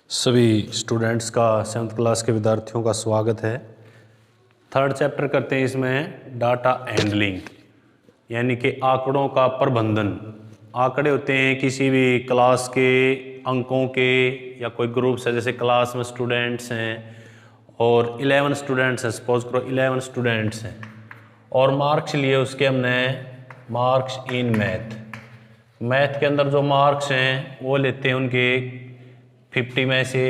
सभी स्टूडेंट्स का 7th class के विद्यार्थियों का स्वागत है। थर्ड चैप्टर करते हैं इसमें डाटा हैंडलिंग, यानी कि आंकड़ों का प्रबंधन। आंकड़े होते हैं किसी भी क्लास के अंकों के या कोई ग्रुप्स है, जैसे क्लास में स्टूडेंट्स हैं और 11 स्टूडेंट्स हैं, सपोज करो 11 स्टूडेंट्स हैं और मार्क्स लिए उसके हमने मार्क्स इन मैथ के अंदर जो मार्क्स हैं वो लेते हैं उनके 50 में से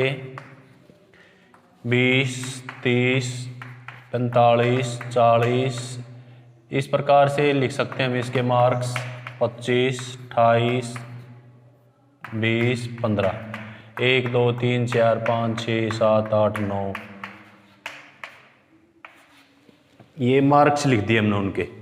20, 30, 45, 40 इस प्रकार से लिख सकते हैं हम इसके मार्क्स 25, 28, 20, 15, 1, 2, 3, 4, 5, 6, 7, 8, 9 ये मार्क्स लिख दिए हमने उनके।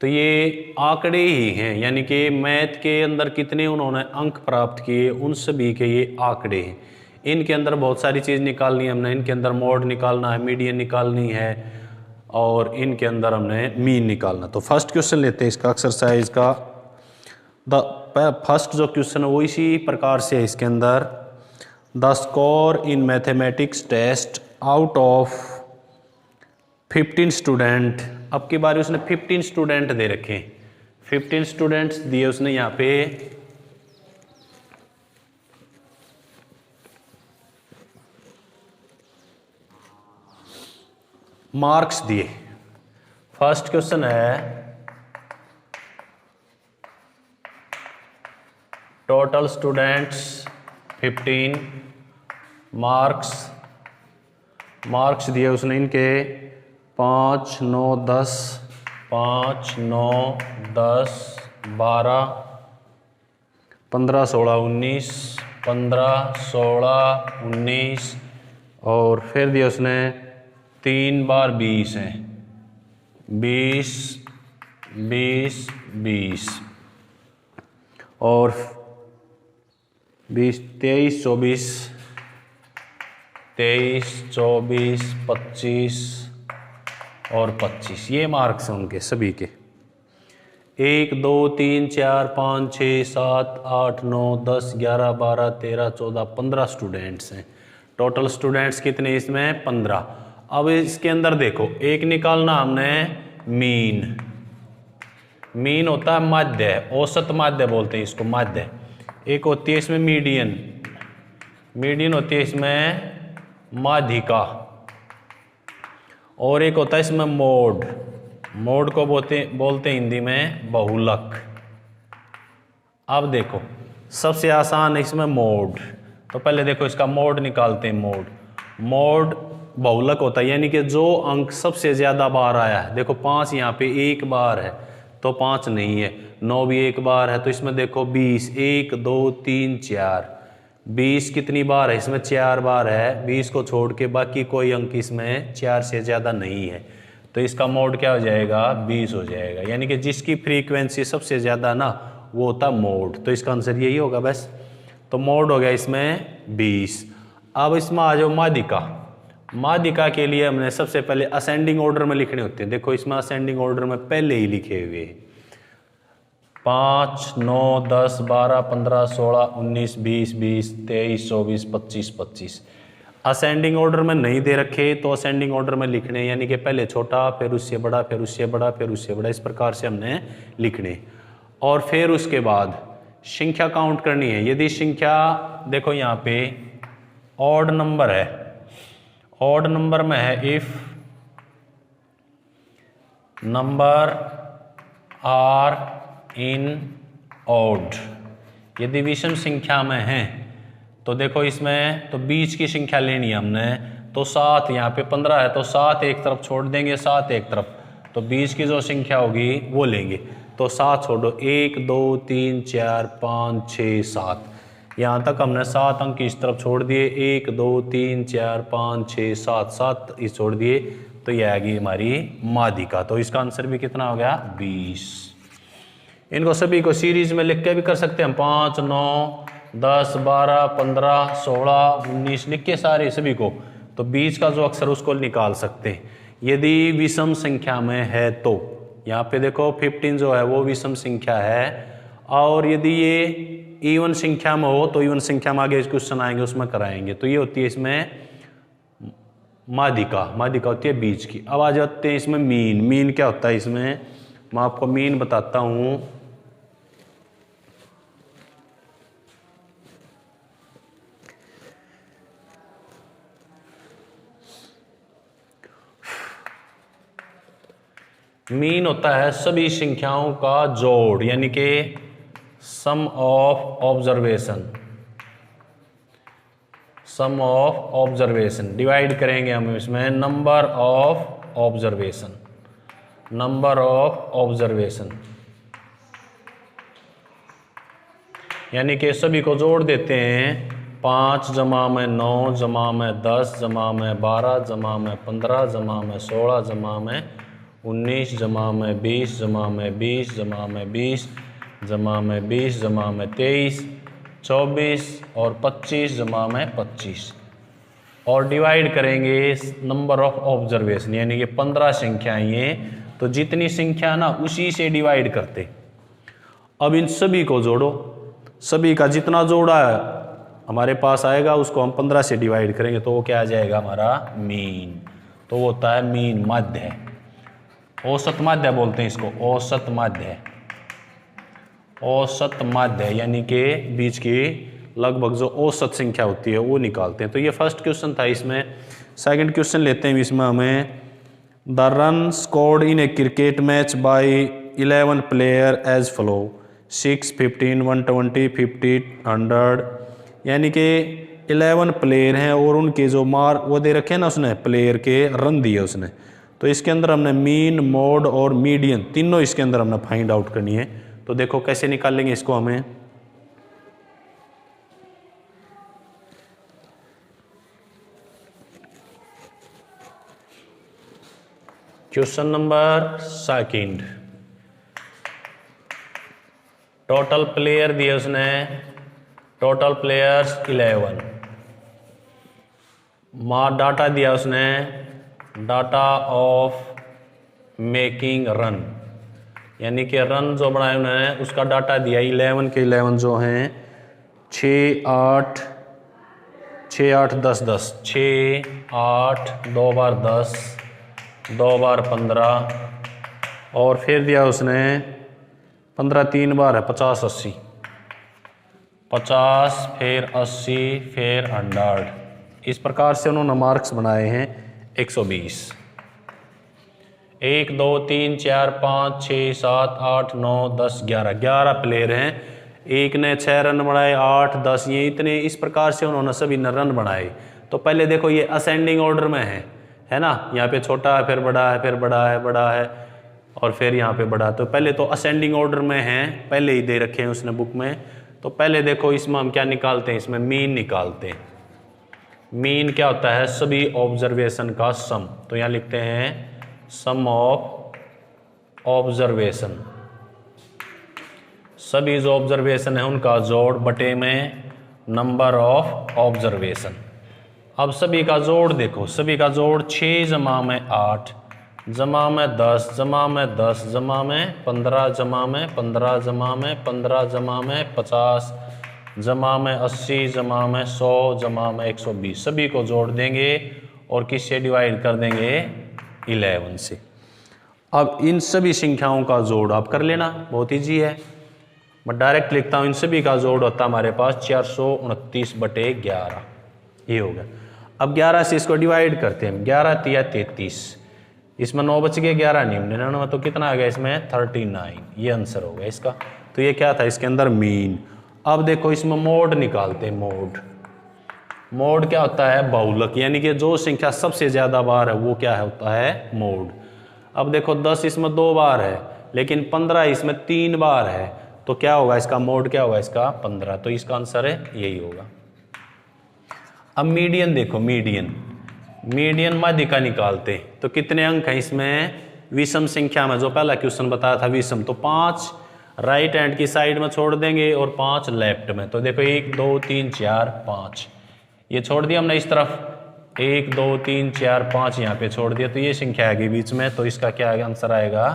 तो ये आंकड़े ही हैं, यानी कि मैथ के अंदर कितने उन्होंने अंक प्राप्त किए उन सभी के ये आंकड़े हैं। इनके अंदर बहुत सारी चीज़ निकालनी है हमने, इनके अंदर मोड निकालना है, मीडियन निकालनी है और इनके अंदर हमने मीन निकालना। तो फर्स्ट क्वेश्चन लेते हैं इसका एक्सरसाइज का। फर्स्ट जो क्वेश्चन है वो इसी प्रकार से है इसके अंदर। The score in mathematics test out of 15 student. अब की बार उसने 15 स्टूडेंट दे रखे, 15 स्टूडेंट्स दिए उसने यहाँ पे। मार्क्स दिए। फर्स्ट क्वेश्चन है टोटल स्टूडेंट्स 15, मार्क्स दिए उसने इनके 5, 9, 10, 5, 9, 10, 12, 15, 16, 19, 15, 16, 19 और फिर दिया उसने 3 बार 20 हैं, 20, 20, 20 और 20, 23, 24, 23, 24, 25 और 25 ये मार्क्स हैं उनके सभी के। 1, 2, 3, 4, 5, 6, 7, 8, 9, 10, 11, 12, 13, 14, 15 स्टूडेंट्स हैं। टोटल स्टूडेंट्स कितने इसमें? 15। अब इसके अंदर देखो, एक निकालना हमने मीन होता है माध्य, औसत माध्य बोलते हैं इसको, माध्य। एक होती है इसमें मीडियन होती है इसमें माध्यिका और एक होता है इसमें मोड को बोलते हिंदी में बहुलक। अब देखो सबसे आसान है इसमें मोड, तो पहले देखो इसका मोड निकालते हैं। मोड बहुलक होता है, यानी कि जो अंक सबसे ज्यादा बार आया है। देखो 5 यहाँ पे एक बार है तो 5 नहीं है, 9 भी एक बार है तो इसमें देखो 20, 1, 2, 3, 4, 20 कितनी बार है इसमें? 4 बार है। 20 को छोड़ के बाकी कोई अंक इसमें 4 से ज़्यादा नहीं है, तो इसका मोड क्या हो जाएगा? 20 हो जाएगा। यानी कि जिसकी फ्रीक्वेंसी सबसे ज़्यादा ना वो होता मोड, तो इसका आंसर यही होगा बस। तो मोड हो गया इसमें 20। अब इसमें आ जाओ माध्यिका के लिए हमने सबसे पहले असेंडिंग ऑर्डर में लिखने होते हैं। देखो इसमें असेंडिंग ऑर्डर में पहले ही लिखे हुए हैं 5, 9, 10, 12, 15, 16, 19, 20, 20, 23, 24, 25, 25। असेंडिंग ऑर्डर में नहीं दे रखे तो असेंडिंग ऑर्डर में लिखने, यानी कि पहले छोटा फिर उससे बड़ा फिर उससे बड़ा फिर उससे बड़ा, इस प्रकार से हमने लिखने। और फिर उसके बाद संख्या काउंट करनी है। यदि संख्या देखो यहाँ पे ऑड नंबर है, ऑड नंबर में है if number are in odd, यदि विषम संख्या में है तो देखो इसमें तो बीच की संख्या लेनी है हमने। तो 7 यहाँ पे 15 है तो 7 एक तरफ छोड़ देंगे, 7 एक तरफ, तो बीच की जो संख्या होगी वो लेंगे। तो 7 छोड़ो, 1, 2, 3, 4, 5, 6, 7, यहाँ तक हमने 7 अंक इस तरफ छोड़ दिए। 1, 2, 3, 4, 5, 6, 7, 7 इस छोड़ दिए, तो यह आ गई हमारी माध्यिका। तो इसका आंसर भी कितना हो गया? 20। इनको सभी को सीरीज में लिख के भी कर सकते हैं हम, 5, 9, 10, 12, 15, 16, 19 लिख के सारे सभी को, तो बीच का जो अक्षर उसको निकाल सकते हैं यदि विषम संख्या में है तो। यहाँ पे देखो 15 जो है वो विषम संख्या है, और यदि ये इवन संख्या में हो तो इवन संख्या में आगे क्वेश्चन आएंगे उसमें कराएंगे। तो ये होती है इसमें माध्यिका, माध्यिका होती है बीच की। अब आ जाते हैं इसमें मीन। मीन क्या होता है इसमें, मैं आपको मीन बताता हूं। मीन होता है सभी संख्याओं का जोड़, यानी कि sum of observation, sum of observation. Divide करेंगे हम इसमें number of observation, number of observation, यानी कि सभी को जोड़ देते हैं। 5 जमा में 9 जमा में 10 जमा में 12 जमा में 15 जमा में 16 जमा में 19 जमा में 20 जमा में 20 जमा में 20 जमा में 20 जमा में 23 24 और 25 जमा में 25, और डिवाइड करेंगे नंबर ऑफ ऑब्जर्वेशन, यानी कि 15 संख्याएं ये। तो जितनी संख्या ना उसी से डिवाइड करते। अब इन सभी को जोड़ो, सभी का जितना जोड़ा है हमारे पास आएगा उसको हम 15 से डिवाइड करेंगे तो वो क्या आ जाएगा हमारा मीन। तो वो होता है मीन, माध्य, औसत माध्य बोलते हैं इसको, औसत माध्य, औसत माध्य, यानी कि बीच की लगभग जो औसत संख्या होती है वो निकालते हैं। तो ये फर्स्ट क्वेश्चन था। इसमें सेकंड क्वेश्चन लेते हैं। इसमें हमें the run scored in a cricket match by 11 player as follow 6, 15, 120, 50, 100, यानी कि 11 प्लेयर हैं और उनके जो मार्क वो दे रखे हैं ना, उसने प्लेयर के रन दिए उसने। तो इसके अंदर हमने मीन, मोड और मीडियन तीनों इसके अंदर हमने फाइंड आउट करनी है। तो देखो कैसे निकालेंगे इसको हमें। Question number second, total player दिए उसने, टोटल प्लेयर्स 11, डाटा दिया उसने, डाटा ऑफ मेकिंग रन, यानी कि रन जो बनाए उन्होंने उसका डाटा दिया 11 के 11 जो हैं 6, 8, 10, 10, 6, 8, 2 बार 10, 2 बार 15, और फिर दिया उसने 15 3 बार है 50, 80, 50 फिर 80 फिर 100। इस प्रकार से उन्होंने मार्क्स बनाए हैं 120। 1 2 3 4 5 6 7 8 9 10 11 प्लेयर हैं। एक ने 6 रन बनाए, 8 10, ये इतने इस प्रकार से उन्होंने सभी ने रन बनाए। तो पहले देखो ये असेंडिंग ऑर्डर में है ना, यहाँ पे छोटा है फिर बड़ा है फिर बड़ा है बड़ा है और फिर यहाँ पे बड़ा। तो पहले तो असेंडिंग ऑर्डर में हैं, पहले ही दे रखे हैं उसने बुक में। तो पहले देखो इसमें हम क्या निकालते हैं, इसमें मीन निकालते हैं। मीन क्या होता है, सभी ऑब्जर्वेशन का सम। तो यहाँ लिखते हैं सम ऑफ ऑब्जर्वेशन, सभी जो ऑब्जर्वेशन है उनका जोड़ बटे में नंबर ऑफ ऑब्जर्वेशन। अब सभी का जोड़ देखो, सभी का जोड़ 6 जमा में 8 जमा में 10 जमा में 10 जमा में 15 जमा में 15 जमा में 15 जमा में 50 जमा में 80 जमा में 100 जमा में 120। सभी को जोड़ देंगे और किससे डिवाइड कर देंगे, 11 से। अब इन सभी संख्याओं का जोड़ आप कर लेना, बहुत ईजी है। मैं डायरेक्ट लिखता हूँ, इन सभी का जोड़ होता है हमारे पास 429/11, ये हो गया। अब 11 से इसको डिवाइड करते हैं, 11 तिया 33, इसमें 9 बच गए, 11 99, तो कितना आ गया इसमें 39, ये आंसर हो गया इसका। तो ये क्या था इसके अंदर, मीन। अब देखो इसमें मोड निकालते हैं, मोड। मोड क्या होता है, बहुलक, यानी कि जो संख्या सबसे ज्यादा बार है वो क्या है, होता है मोड। अब देखो 10 इसमें 2 बार है, लेकिन 15 इसमें 3 बार है, तो क्या होगा इसका मोड, क्या होगा इसका 15। तो इसका आंसर है यही होगा। अब मीडियन देखो, मीडियन माध्यिका निकालते, तो कितने अंक हैं इसमें, विषम संख्या में, जो पहला क्वेश्चन बताया था विषम, तो 5 राइट हैंड की साइड में छोड़ देंगे और 5 लेफ्ट में। तो देखो 1 2 3 4 5, ये छोड़ दिया हमने इस तरफ, 1 2 3 4 5 यहाँ पे छोड़ दिया, तो ये संख्या आएगी बीच में। तो इसका क्या आंसर आएगा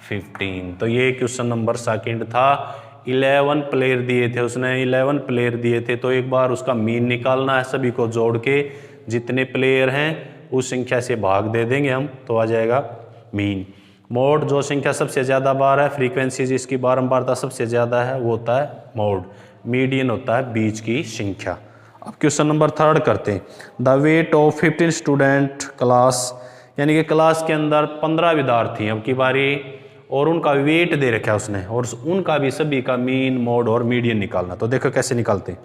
15। तो ये क्वेश्चन नंबर सेकंड था। 11 प्लेयर दिए थे, उसने 11 प्लेयर दिए थे, तो एक बार उसका मीन निकालना है, सभी को जोड़ के जितने प्लेयर हैं उस संख्या से भाग दे देंगे हम, तो आ जाएगा मीन। मोड जो संख्या सबसे ज़्यादा बार है, फ्रीक्वेंसी जिसकी बारंबारता सबसे ज़्यादा है वो होता है मोड। मीडियन होता है बीच की संख्या। अब क्वेश्चन नंबर 3 करते हैं। The weight of 15 student class, यानी कि क्लास के अंदर 15 विद्यार्थी अब की बारी, और उनका वेट दे रखा है उसने, और उनका भी सभी का मीन, मोड और मीडियन निकालना। तो देखो कैसे निकालते हैं।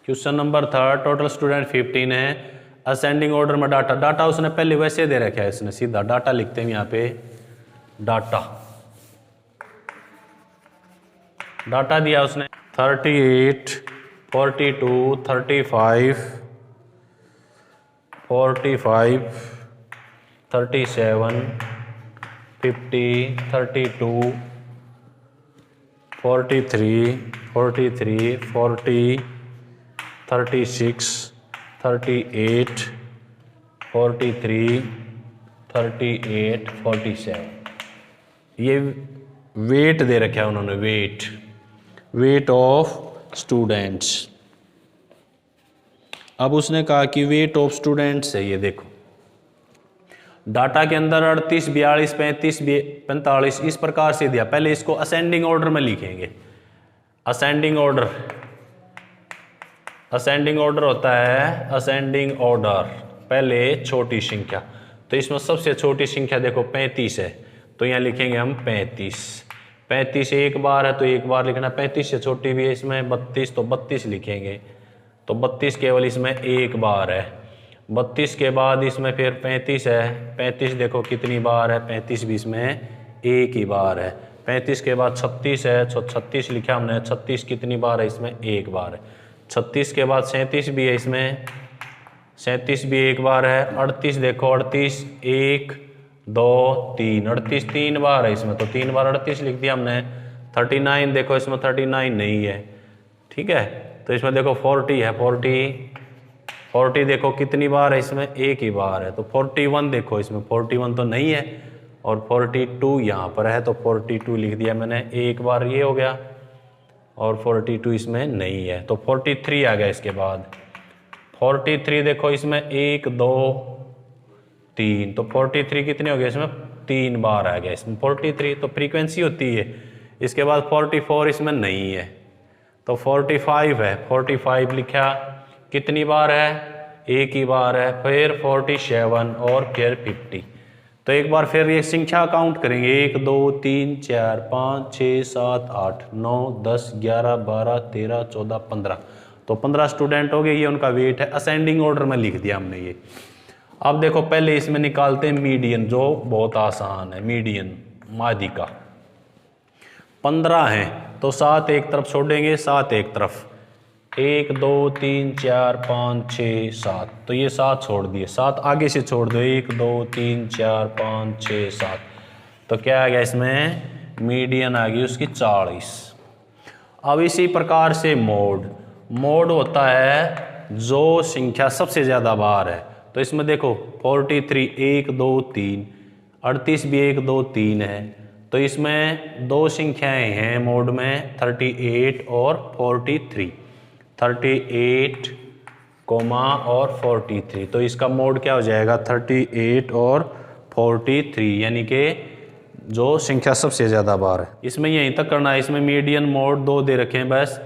क्वेश्चन नंबर 3, टोटल स्टूडेंट 15 है, असेंडिंग ऑर्डर में डाटा उसने पहले वैसे दे रखा है, इसने सीधा डाटा लिखते हैं यहाँ पे। डाटा दिया उसने 38, 42, 35, 45, 37, 50, 32, 43, 43, 40, 36, 38, 43, 38, 47। ये वेट दे रखा है उन्होंने, वेट ऑफ स्टूडेंट्स। अब उसने कहा कि वेट ऑफ स्टूडेंट्स है, ये देखो डाटा के अंदर 38, 42, 35, 45 इस प्रकार से दिया। पहले इसको असेंडिंग ऑर्डर में लिखेंगे। असेंडिंग ऑर्डर होता है, असेंडिंग ऑर्डर पहले छोटी संख्या, तो इसमें सबसे छोटी संख्या देखो 35 है, तो यहाँ लिखेंगे हम 35 एक बार है तो एक बार लिखना, 35 से छोटी भी है इसमें 32, तो 32 लिखेंगे, तो 32 केवल इसमें एक बार है। 32 के बाद इसमें फिर 35 है, 35 देखो कितनी बार है, 35 भी इसमें एक ही बार है। 35 के बाद 36 है, 36 लिखा हमने, 36 कितनी बार है, इसमें एक बार है। 36 के बाद 37 भी है इसमें, 37 भी एक बार है। 38 देखो, 38 1 2 3, 38 तीन बार है इसमें, तो 3 बार 38 लिख दिया हमने। 39 देखो, इसमें 39 नहीं है, ठीक है, तो इसमें देखो 40 है, 40 देखो कितनी बार है इसमें, एक ही बार है। तो 41 देखो, इसमें 41 तो नहीं है, और 42 यहाँ पर है, तो 42 लिख दिया मैंने, एक बार ये हो गया, और 42 इसमें नहीं है, तो 43 आ गया इसके बाद। 43 देखो इसमें 1 2 3, तो 43 कितने हो गए इसमें, 3 बार आ गया इसमें 43, तो फ्रीक्वेंसी होती है। इसके बाद 44 इसमें नहीं है, तो 45 है, 45 लिखा, कितनी बार है, एक ही बार है। फिर 47 और फिर 50, तो एक बार फिर ये संख्या काउंट करेंगे, 1 2 3 4 5 6 7 8 9 10 11 12 13 14 15, तो 15 स्टूडेंट हो गए, ये उनका वेट है। असेंडिंग ऑर्डर में लिख दिया हमने ये। अब देखो पहले इसमें निकालते हैं मीडियन, जो बहुत आसान है। मीडियन माध्यिका 15 हैं, तो 7 एक तरफ छोड़ेंगे, 7 एक तरफ, 1 2 3 4 5 6 7, तो ये 7 छोड़ दिए, 7 आगे से छोड़ दो, 1 2 3 4 5 6 7, तो क्या आ गया इसमें, मीडियन आ गई उसकी 40। अब इसी प्रकार से मोड होता है जो संख्या सबसे ज़्यादा बार है, तो इसमें देखो 43 1 2 3, 38 भी 1 2 3 है, तो इसमें दो संख्याएं हैं मोड में, 38 और 43, 38 कोमा और 43, तो इसका मोड क्या हो जाएगा, 38 और 43, यानी कि जो संख्या सबसे ज़्यादा बार है। इसमें यहीं तक करना है। इसमें मीडियन मोड 2 दे रखे हैं बस,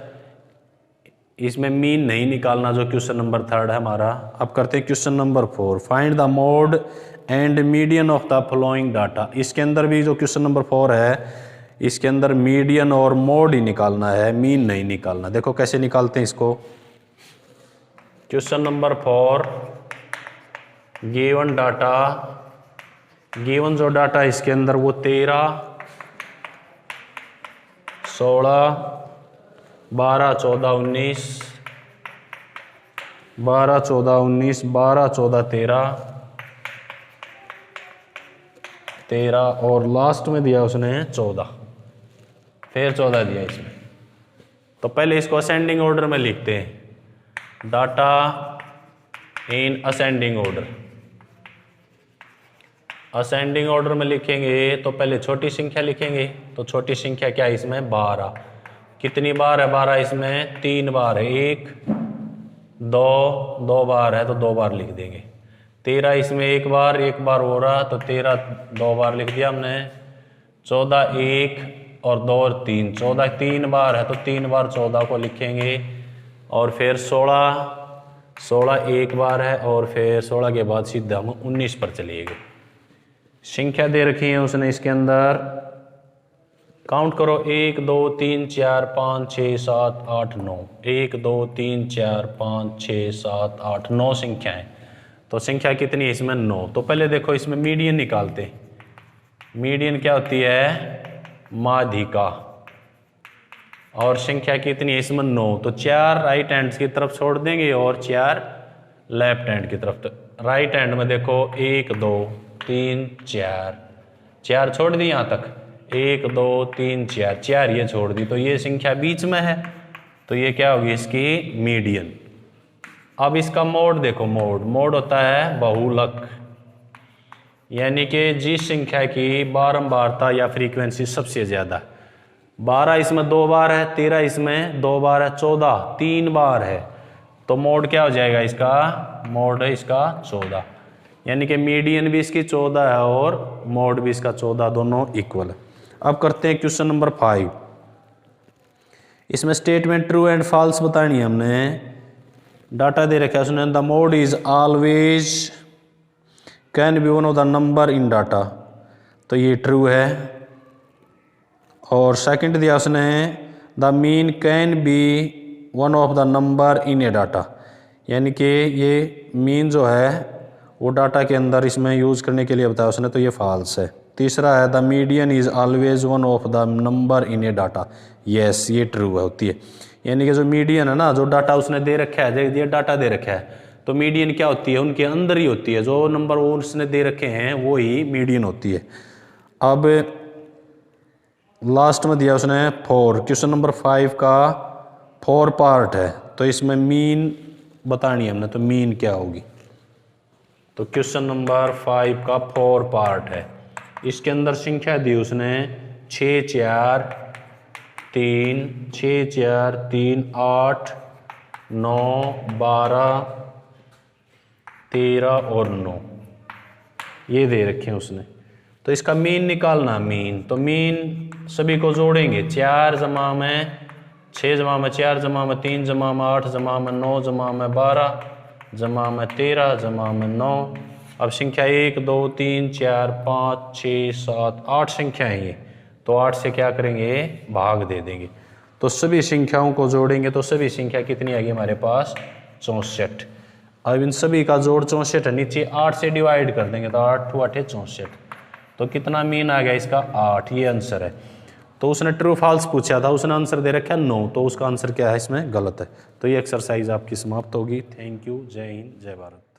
इसमें मीन नहीं निकालना, जो क्वेश्चन नंबर 3 है हमारा। अब करते हैं question number 4, find the mode and median of the following data. इसके अंदर भी जो क्वेश्चन नंबर 4 है, इसके अंदर मीडियन और मोड ही निकालना है, मीन नहीं निकालना। देखो कैसे निकालते हैं इसको। Question number 4, given data, given जो डाटा इसके अंदर वो 13 16 12 14 19 12 14 19 12 14 13 और लास्ट में दिया उसने 14, फिर 14 दिया इसमें। तो पहले इसको असेंडिंग ऑर्डर में लिखते हैं, data in ascending order. Ascending order में लिखेंगे तो पहले छोटी संख्या लिखेंगे। तो छोटी संख्या क्या है इसमें 12। कितनी बार है 12 इसमें 3 बार है। 1 2 बार है तो 2 बार लिख देंगे। 13 इसमें 1 बार हो रहा तो 13 2 बार लिख दिया हमने। 14 1 और 2 और 3 14 3 बार है तो 3 बार 14 को लिखेंगे। और फिर 16 1 बार है और फिर 16 के बाद सीधा हम 19 पर चलिए गए। संख्या दे रखी है उसने इसके अंदर, काउंट करो 1 2 3 4 5 6 7 8 9। 1 2 3 4 5 6 7 8 9 संख्याएं। तो संख्या कितनी है इसमें 9। तो पहले देखो इसमें मीडियन निकालते हैं। मीडियन क्या होती है माध्यिका। और संख्या कितनी है इसमें 9। तो 4 राइट हैंड की तरफ छोड़ देंगे और 4 लेफ्ट हैंड की तरफ। तो राइट हैंड में देखो 1 2 3 4 छोड़ दी यहाँ तक। 1 2 3 4 ये छोड़ दी। तो ये संख्या बीच में है तो ये क्या होगी इसकी मीडियन। अब इसका मोड देखो। मोड होता है बहुलक, यानी कि जिस संख्या की बारंबारता या फ्रीक्वेंसी सबसे ज्यादा। 12 इसमें 2 बार है, 13 इसमें 2 बार है, 14 3 बार है। तो मोड क्या हो जाएगा इसका, मोड है इसका 14। यानी कि मीडियन भी इसकी 14 है और मोड भी इसका 14, दोनों इक्वल है। अब करते हैं क्वेश्चन नंबर 5। इसमें स्टेटमेंट ट्रू एंड फॉल्स बतानी है हमने। डाटा दे रखा है उसने, the mode is always can be one of the number in data. तो ये ट्रू है। और सेकंड दिया उसने, the mean can be one of the number in A data. यानी कि ये मीन जो है वो डाटा के अंदर इसमें यूज करने के लिए बताया उसने, तो ये फॉल्स है। तीसरा है the median is always one of the number in A data. Yes ये ट्रू होती है। यानी कि जो मीडियन है ना, जो डाटा उसने दे रखा है, ये डाटा दे रखा है तो मीडियन क्या होती है उनके अंदर ही होती है। जो नंबर वो उसने दे रखे हैं वो ही मीडियन होती है। अब लास्ट में दिया उसने 4। क्वेश्चन नंबर 5 का 4 पार्ट है तो इसमें मीन बतानी है हमने। तो मीन क्या होगी, तो क्वेश्चन नंबर 5 का 4 पार्ट है। इसके अंदर संख्या दी उसने 6 4 3 8 9 12 13 और 9 ये दे रखे हैं उसने। तो इसका मीन निकालना। मीन तो मीन सभी को जोड़ेंगे। 4 जमा में 6 जमा में 4 जमा में 3 जमा में 8 जमा में 9 जमा में 12 जमा में 13 जमा में 9। अब संख्या 1 2 3 4 5 6 7 8 संख्या है ये। तो 8 से क्या करेंगे भाग दे देंगे। तो सभी संख्याओं को जोड़ेंगे तो सभी संख्या कितनी आएगी हमारे पास 64। अब इन सभी का जोड़ 64 है। नीचे 8 से डिवाइड कर देंगे तो 8 8 है 64। तो कितना मीन आ गया इसका 8। ये आंसर है। तो उसने ट्रू फॉल्स पूछा था, उसने आंसर दे रखा है 9। तो उसका आंसर क्या है इसमें गलत है। तो ये एक्सरसाइज आपकी समाप्त होगी। Thank you. जय हिंद जय भारत।